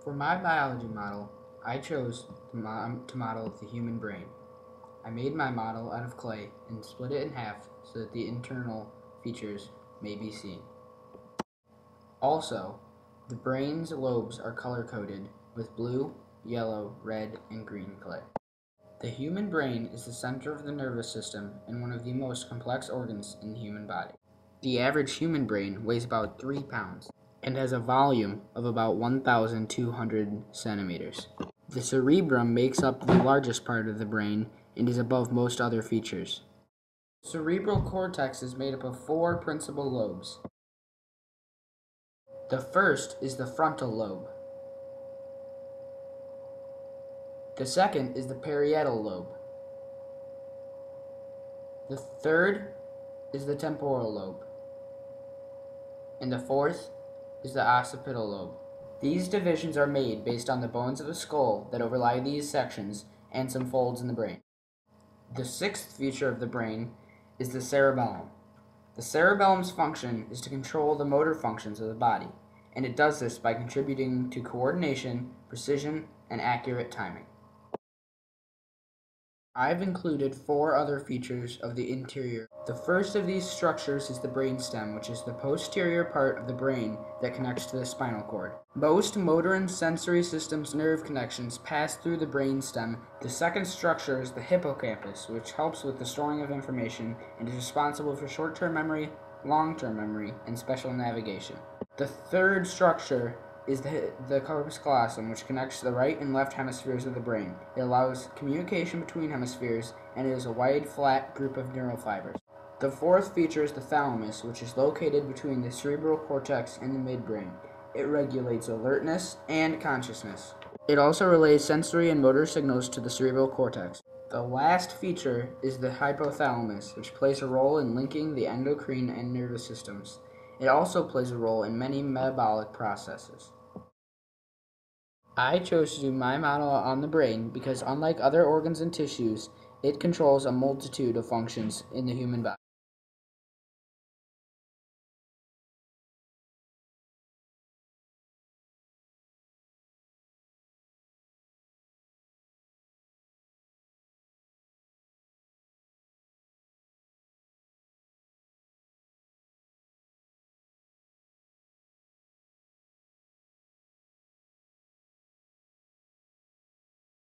For my biology model, I chose to model the human brain. I made my model out of clay and split it in half so that the internal features may be seen. Also, the brain's lobes are color-coded with blue, yellow, red, and green clay. The human brain is the center of the nervous system and one of the most complex organs in the human body. The average human brain weighs about 3 pounds and has a volume of about 1,200 centimeters. The cerebrum makes up the largest part of the brain and is above most other features. The cerebral cortex is made up of 4 principal lobes. The first is the frontal lobe. The second is the parietal lobe. The third is the temporal lobe. And the fourth is the occipital lobe. These divisions are made based on the bones of the skull that overlie these sections and some folds in the brain. The sixth feature of the brain is the cerebellum. The cerebellum's function is to control the motor functions of the body, and it does this by contributing to coordination, precision, and accurate timing. I've included 4 other features of the interior. The first of these structures is the brainstem, which is the posterior part of the brain that connects to the spinal cord. Most motor and sensory systems nerve connections pass through the brainstem. The second structure is the hippocampus, which helps with the storing of information and is responsible for short-term memory, long-term memory, and special navigation. The third structure is the corpus callosum, which connects the right and left hemispheres of the brain. It allows communication between hemispheres, and it is a wide, flat group of neural fibers. The fourth feature is the thalamus, which is located between the cerebral cortex and the midbrain. It regulates alertness and consciousness. It also relays sensory and motor signals to the cerebral cortex. The last feature is the hypothalamus, which plays a role in linking the endocrine and nervous systems. It also plays a role in many metabolic processes. I chose to do my model on the brain because, unlike other organs and tissues, it controls a multitude of functions in the human body.